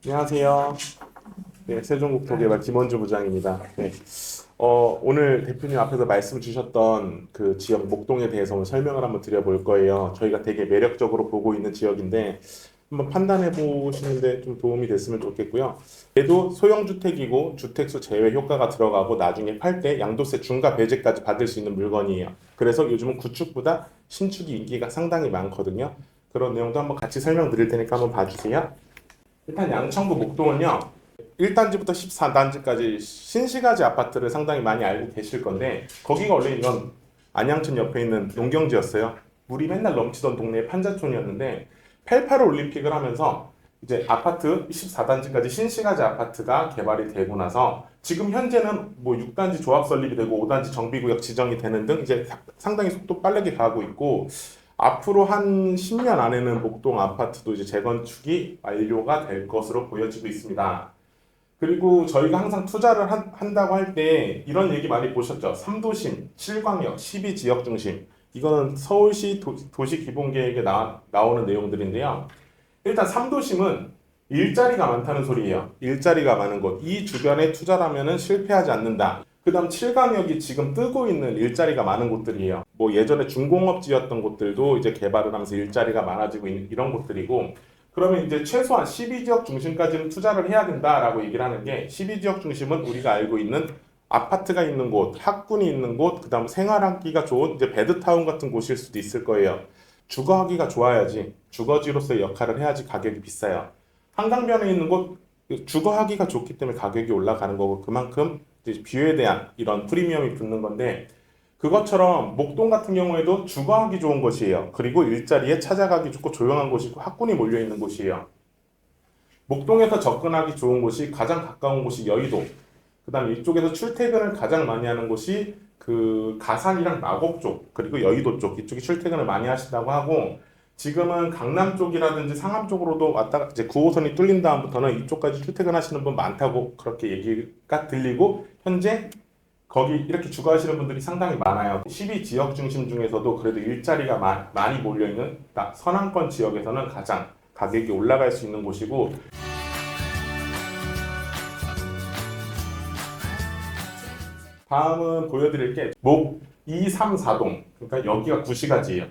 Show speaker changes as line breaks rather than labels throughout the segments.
안녕하세요. 네, 세종국토개발 김원주 부장입니다. 네. 오늘 대표님 앞에서 말씀 주셨던 그 지역 목동에 대해서 오늘 설명을 한번 드려볼 거예요. 저희가 되게 매력적으로 보고 있는 지역인데 한번 판단해 보시는데 좀 도움이 됐으면 좋겠고요. 얘도 소형주택이고 주택수 제외 효과가 들어가고 나중에 팔 때 양도세 중과 배제까지 받을 수 있는 물건이에요. 그래서 요즘은 구축보다 신축이 인기가 상당히 많거든요. 그런 내용도 한번 같이 설명드릴 테니까 한번 봐주세요. 일단 양천구 목동은요. 1단지부터 14단지까지 신시가지 아파트를 상당히 많이 알고 계실 건데 거기가 원래 이런 안양천 옆에 있는 농경지였어요. 물이 맨날 넘치던 동네의 판자촌이었는데 88 올림픽을 하면서 이제 아파트 14단지까지 신시가지 아파트가 개발이 되고 나서 지금 현재는 뭐 6단지 조합 설립이 되고 5단지 정비구역 지정이 되는 등 이제 상당히 속도 빠르게 가고 있고 앞으로 한 10년 안에는 목동 아파트도 이제 재건축이 완료가 될 것으로 보여지고 있습니다. 그리고 저희가 항상 투자를 한다고 할 때 이런 얘기 많이 보셨죠? 3도심, 7광역, 12지역 중심. 이거는 서울시 도시기본계획에 나오는 내용들인데요. 일단 3도심은 일자리가 많다는 소리예요. 일자리가 많은 곳. 이 주변에 투자를 하면은 실패하지 않는다. 그 다음 7강역이 지금 뜨고 있는 일자리가 많은 곳들이에요. 뭐 예전에 중공업지였던 곳들도 이제 개발을 하면서 일자리가 많아지고 있는 이런 곳들이고 그러면 이제 최소한 12지역 중심까지는 투자를 해야 된다라고 얘기를 하는 게 12지역 중심은 우리가 알고 있는 아파트가 있는 곳, 학군이 있는 곳, 그다음 생활하기가 좋은 이제 베드타운 같은 곳일 수도 있을 거예요. 주거하기가 좋아야지 주거지로서의 역할을 해야지 가격이 비싸요. 한강변에 있는 곳 주거하기가 좋기 때문에 가격이 올라가는 거고 그만큼 이제 뷰에 대한 이런 프리미엄이 붙는 건데 그것처럼 목동 같은 경우에도 주거하기 좋은 곳이에요. 그리고 일자리에 찾아가기 좋고 조용한 곳이고 학군이 몰려 있는 곳이에요. 목동에서 접근하기 좋은 곳이 가장 가까운 곳이 여의도. 그다음 이쪽에서 출퇴근을 가장 많이 하는 곳이 그 가산이랑 마곡 쪽 그리고 여의도 쪽 이쪽이 출퇴근을 많이 하신다고 하고 지금은 강남 쪽이라든지 상암 쪽으로도 왔다 이제 9호선이 뚫린 다음부터는 이쪽까지 출퇴근하시는 분 많다고 그렇게 얘기가 들리고 현재 거기 이렇게 주거하시는 분들이 상당히 많아요. 12지역 중심 중에서도 그래도 일자리가 많이 몰려있는 서남권 지역에서는 가장 가격이 올라갈 수 있는 곳이고 다음은 보여드릴 게 목 2, 3, 4동 그러니까 여기가 구시가지예요.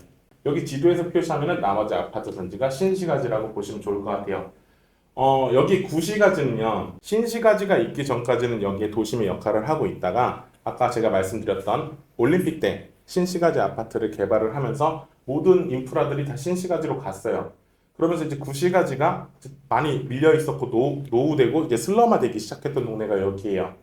여기 지도에서 표시하면 나머지 아파트 단지가 신시가지라고 보시면 좋을 것 같아요. 여기 구시가지는요, 신시가지가 있기 전까지는 여기에 도심의 역할을 하고 있다가, 아까 제가 말씀드렸던 올림픽 때 신시가지 아파트를 개발을 하면서 모든 인프라들이 다 신시가지로 갔어요. 그러면서 이제 구시가지가 많이 밀려 있었고 노후되고 이제 슬럼화되기 시작했던 동네가 여기예요.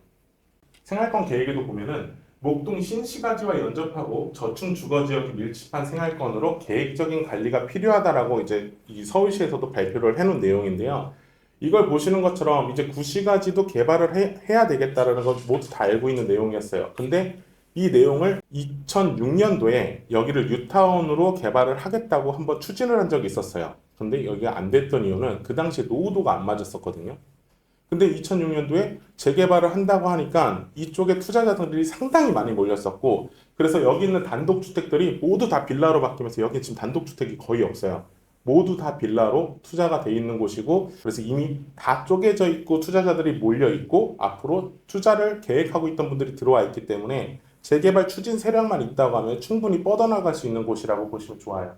생활권 계획에도 보면은 목동 신시가지와 연접하고 저층 주거지역이 밀집한 생활권으로 계획적인 관리가 필요하다라고 이제 이 서울시에서도 발표를 해놓은 내용인데요. 이걸 보시는 것처럼 이제 구시가지도 개발을 해야 되겠다라는 걸 모두 다 알고 있는 내용이었어요. 근데 이 내용을 2006년도에 여기를 뉴타운으로 개발을 하겠다고 한번 추진을 한 적이 있었어요. 근데 여기가 안 됐던 이유는 그 당시에 노후도가 안 맞았었거든요. 근데 2006년도에 재개발을 한다고 하니까 이쪽에 투자자들이 상당히 많이 몰렸었고 그래서 여기 있는 단독주택들이 모두 다 빌라로 바뀌면서 여기 지금 단독주택이 거의 없어요. 모두 다 빌라로 투자가 돼 있는 곳이고 그래서 이미 다 쪼개져 있고 투자자들이 몰려 있고 앞으로 투자를 계획하고 있던 분들이 들어와 있기 때문에 재개발 추진 세력만 있다고 하면 충분히 뻗어나갈 수 있는 곳이라고 보시면 좋아요.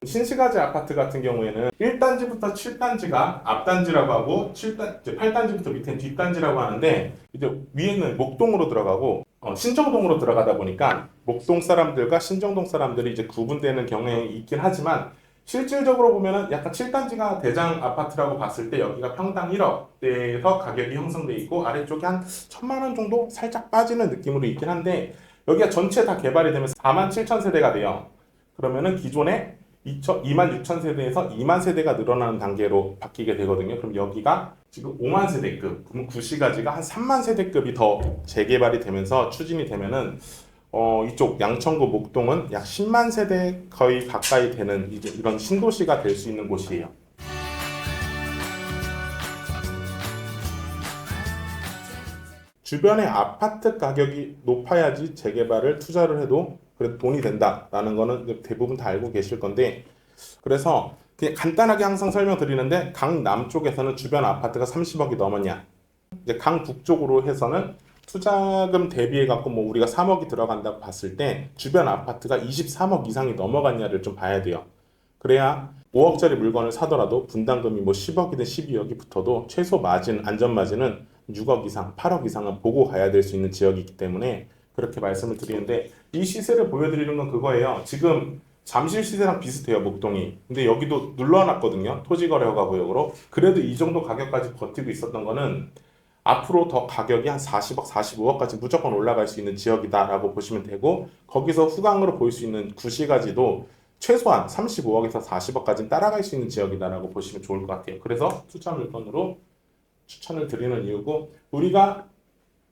신시가지 아파트 같은 경우에는 1단지부터 7단지가 앞단지라고 하고 8단지부터 밑에 뒷단지라고 하는데 이제 위에는 목동으로 들어가고 신정동으로 들어가다 보니까 목동 사람들과 신정동 사람들이 이제 구분되는 경향이 있긴 하지만 실질적으로 보면은 약간 7단지가 대장 아파트라고 봤을 때 여기가 평당 1억대에서 가격이 형성돼 있고 아래쪽에 한 1,000만 원 정도 살짝 빠지는 느낌으로 있긴 한데 여기가 전체 다 개발이 되면서 4만 7천 세대가 돼요. 그러면은 기존에 2만 6천 세대에서 2만 세대가 늘어나는 단계로 바뀌게 되거든요. 그럼 여기가 지금 5만 세대급, 그럼 구시가지가 한 3만 세대급이 더 재개발이 되면서 추진이 되면은 이쪽 양천구 목동은 약 10만 세대 거의 가까이 되는 이제 이런 신도시가 될 수 있는 곳이에요. 주변에 아파트 가격이 높아야지 재개발을 투자를 해도 그래도 돈이 된다라는 거는 대부분 다 알고 계실 건데 그래서 그냥 간단하게 항상 설명드리는데 강남쪽에서는 주변 아파트가 30억이 넘었냐, 이제 강북쪽으로 해서는 투자금 대비해 갖고 뭐 우리가 3억이 들어간다고 봤을 때 주변 아파트가 23억 이상이 넘어갔냐를 좀 봐야 돼요. 그래야 5억짜리 물건을 사더라도 분담금이 뭐 10억이든 12억이 붙어도 최소 마진, 안전 마진은 6억 이상, 8억 이상은 보고 가야 될 수 있는 지역이기 때문에 그렇게 말씀을 드리는데, 이 시세를 보여드리는 건 그거예요. 지금 잠실 시세랑 비슷해요, 목동이. 근데 여기도 눌러놨거든요, 토지거래허가구역으로. 그래도 이 정도 가격까지 버티고 있었던 거는 앞으로 더 가격이 한 40억, 45억까지 무조건 올라갈 수 있는 지역이다라고 보시면 되고, 거기서 후광으로 보일 수 있는 구시가지도 최소한 35억에서 40억까지는 따라갈 수 있는 지역이다라고 보시면 좋을 것 같아요. 그래서 투자 물건으로 추천을 드리는 이유고, 우리가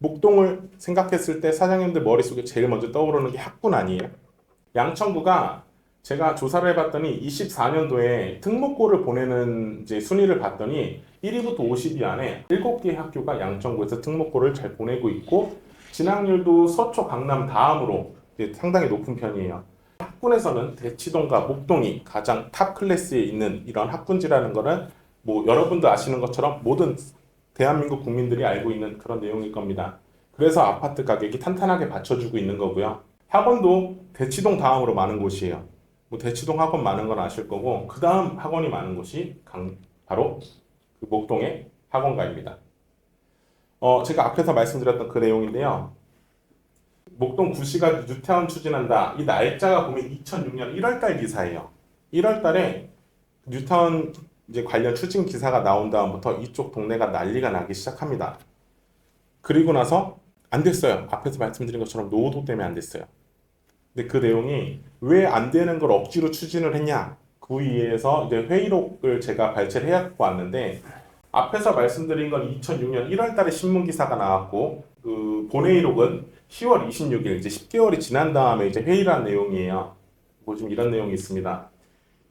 목동을 생각했을 때 사장님들 머릿속에 제일 먼저 떠오르는 게 학군 아니에요? 양천구가 제가 조사를 해봤더니 24년도에 특목고를 보내는 이제 순위를 봤더니 1위부터 50위 안에 7개 학교가 양천구에서 특목고를 잘 보내고 있고, 진학률도 서초, 강남 다음으로 상당히 높은 편이에요. 학군에서는 대치동과 목동이 가장 탑 클래스에 있는 이런 학군지라는 거는 뭐 여러분도 아시는 것처럼 모든 대한민국 국민들이 알고 있는 그런 내용일 겁니다. 그래서 아파트 가격이 탄탄하게 받쳐주고 있는 거고요. 학원도 대치동 다음으로 많은 곳이에요. 뭐 대치동 학원 많은 건 아실 거고, 그 다음 학원이 많은 곳이 바로 그 목동의 학원가입니다. 제가 앞에서 말씀드렸던 그 내용인데요. 목동 구시가 뉴타운 추진한다. 이 날짜가 보면 2006년 1월달 기사예요. 1월달에 뉴타운 이제 관련 추진 기사가 나온 다음부터 이쪽 동네가 난리가 나기 시작합니다. 그리고 나서 안 됐어요. 앞에서 말씀드린 것처럼 노후도 때문에 안 됐어요. 근데 그 내용이 왜 안 되는 걸 억지로 추진을 했냐, 그 위에서 이제 회의록을 제가 발췌를 해갖고 왔는데, 앞에서 말씀드린 건 2006년 1월달에 신문 기사가 나왔고, 그 본회의록은 10월 26일, 이제 10개월이 지난 다음에 이제 회의를 한 내용이에요. 뭐 좀 이런 내용이 있습니다.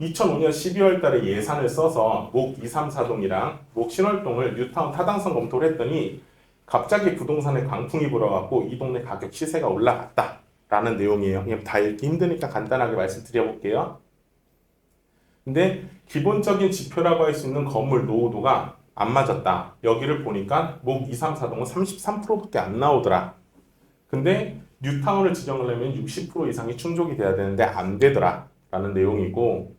2005년 12월 달에 예산을 써서 목 234동이랑 목 신월동을 뉴타운 타당성 검토를 했더니 갑자기 부동산에 광풍이 불어갖고 이 동네 가격 시세가 올라갔다 라는 내용이에요. 그냥 다 읽기 힘드니까 간단하게 말씀드려볼게요. 근데 기본적인 지표라고 할 수 있는 건물 노후도가 안 맞았다. 여기를 보니까 목 234동은 33%밖에 안 나오더라. 근데 뉴타운을 지정하려면 60% 이상이 충족이 돼야 되는데 안 되더라 라는 내용이고,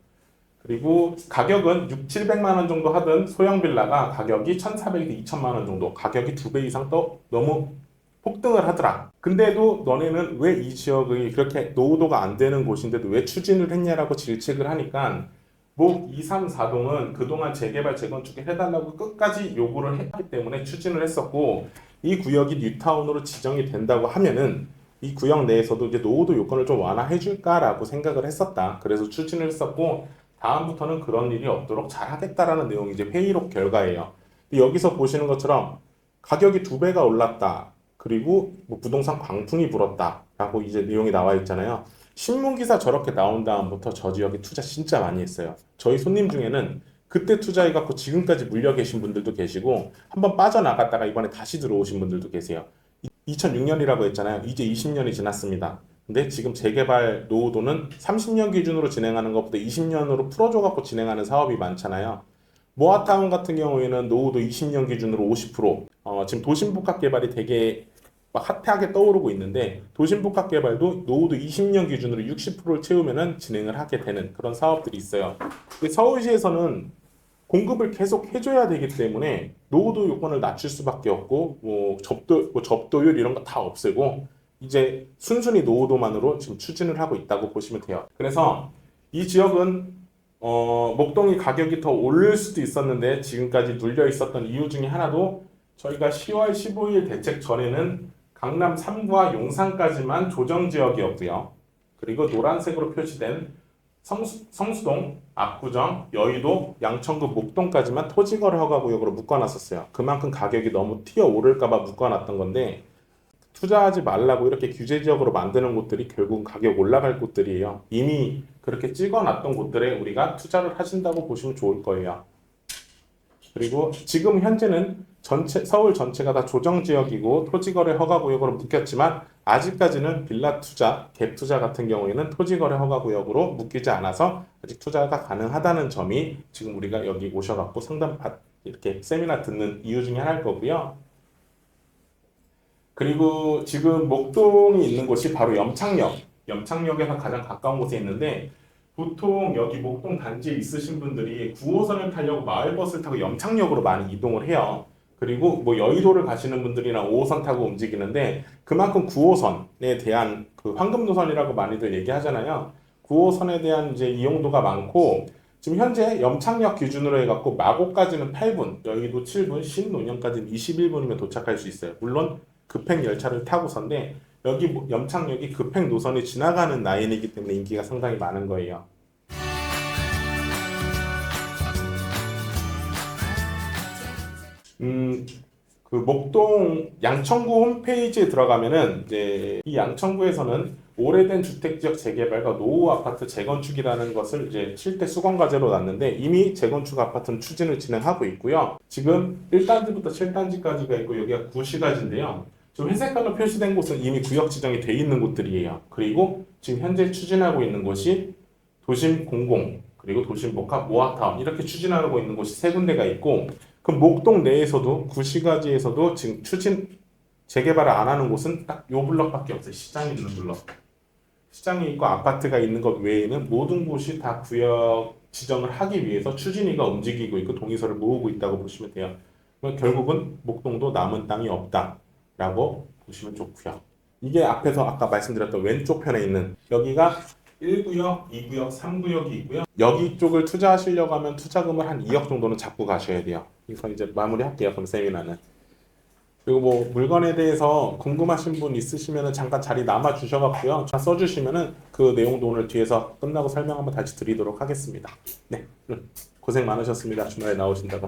그리고 가격은 6, 700만 원 정도 하던 소형 빌라가 가격이 1,400에서 2,000만 원 정도, 가격이 2배 이상 또 너무 폭등을 하더라. 근데도 너네는 왜 이 지역이 그렇게 노후도가 안 되는 곳인데도 왜 추진을 했냐라고 질책을 하니까, 목 234동은 그동안 재개발 재건축을 해달라고 끝까지 요구를 했기 때문에 추진을 했었고, 이 구역이 뉴타운으로 지정이 된다고 하면은 이 구역 내에서도 이제 노후도 요건을 좀 완화해 줄까라고 생각을 했었다. 그래서 추진을 했었고, 다음부터는 그런 일이 없도록 잘 하겠다라는 내용이 이제 회의록 결과예요. 여기서 보시는 것처럼 가격이 2배가 올랐다. 그리고 뭐 부동산 광풍이 불었다라고 이제 내용이 나와 있잖아요. 신문기사 저렇게 나온 다음부터 저 지역에 투자 진짜 많이 했어요. 저희 손님 중에는 그때 투자해갖고 지금까지 물려 계신 분들도 계시고, 한번 빠져나갔다가 이번에 다시 들어오신 분들도 계세요. 2006년이라고 했잖아요. 이제 20년이 지났습니다. 근데 지금 재개발 노후도는 30년 기준으로 진행하는 것보다 20년으로 풀어줘갖고 진행하는 사업이 많잖아요. 모아타운 같은 경우에는 노후도 20년 기준으로 50%, 지금 도심복합 개발이 되게 막 핫하게 떠오르고 있는데, 도심복합 개발도 노후도 20년 기준으로 60%를 채우면은 진행을 하게 되는 그런 사업들이 있어요. 근데 서울시에서는 공급을 계속 해줘야 되기 때문에 노후도 요건을 낮출 수밖에 없고, 뭐 접도율 이런 거 다 없애고 이제 순순히 노후도만으로 지금 추진을 하고 있다고 보시면 돼요. 그래서 이 지역은 목동이 가격이 더 오를 수도 있었는데 지금까지 눌려 있었던 이유 중에 하나도, 저희가 10월 15일 대책 전에는 강남 3구와 용산까지만 조정지역이었고요. 그리고 노란색으로 표시된 성수동, 압구정, 여의도, 양천구, 목동까지만 토지거래허가구역으로 묶어놨었어요. 그만큼 가격이 너무 튀어오를까봐 묶어놨던 건데, 투자하지 말라고 이렇게 규제지역으로 만드는 곳들이 결국 가격 올라갈 곳들이에요. 이미 그렇게 찍어놨던 곳들에 우리가 투자를 하신다고 보시면 좋을 거예요. 그리고 지금 현재는 서울 전체가 다 조정 지역이고 토지거래 허가 구역으로 묶였지만 아직까지는 빌라 투자, 갭 투자 같은 경우에는 토지거래 허가 구역으로 묶이지 않아서 아직 투자가 가능하다는 점이 지금 우리가 여기 오셔갖고 이렇게 세미나 듣는 이유 중에 하나일 거고요. 그리고 지금 목동이 있는 곳이 바로 염창역에서 가장 가까운 곳에 있는데 보통 여기 목동 단지에 있으신 분들이 9호선을 타려고 마을버스를 타고 염창역으로 많이 이동을 해요. 그리고 뭐 여의도를 가시는 분들이랑 5호선 타고 움직이는데 그만큼 9호선에 대한 그 황금노선이라고 많이들 얘기하잖아요. 9호선에 대한 이제 이용도가 많고 지금 현재 염창역 기준으로 해갖고 마곡까지는 8분, 여의도 7분, 신논현까지는 21분이면 도착할 수 있어요. 물론 급행 열차를 타고선데 여기 염창역이 급행 노선이 지나가는 라인이기 때문에 인기가 상당히 많은 거예요. 그 목동 양천구 홈페이지에 들어가면은 이제 이 양천구에서는 오래된 주택지역 재개발과 노후 아파트 재건축이라는 것을 이제 7대 수건 과제로 놨는데 이미 재건축 아파트는 추진을 진행하고 있고요. 지금 1단지부터 7단지까지가 있고 여기가 구시가지인데요. 지금 회색깔로 표시된 곳은 이미 구역 지정이 돼 있는 곳들이에요. 그리고 지금 현재 추진하고 있는 곳이 도심 공공 그리고 도심 복합 모아타운 이렇게 추진하고 있는 곳이 세 군데가 있고 그 목동 내에서도 구시가지에서도 지금 재개발을 안 하는 곳은 딱 요 블럭밖에 없어요. 시장이 있는 블럭. 시장이 있고 아파트가 있는 것 외에는 모든 곳이 다 구역 지정을 하기 위해서 추진위가 움직이고 있고 동의서를 모으고 있다고 보시면 돼요. 결국은 목동도 남은 땅이 없다라고 보시면 좋고요. 이게 앞에서 아까 말씀드렸던 왼쪽 편에 있는 여기가 1구역, 2구역, 3구역이 있고요. 여기 쪽을 투자하시려고 하면 투자금을 한 2억 정도는 잡고 가셔야 돼요. 그래서 이제 마무리할게요. 그럼 세미나는. 그리고 뭐 물건에 대해서 궁금하신 분 있으시면 잠깐 자리 남아 주셔갖고요. 써주시면은 그 내용도 오늘 뒤에서 끝나고 설명 한번 다시 드리도록 하겠습니다. 네, 고생 많으셨습니다. 주말에 나오신다고.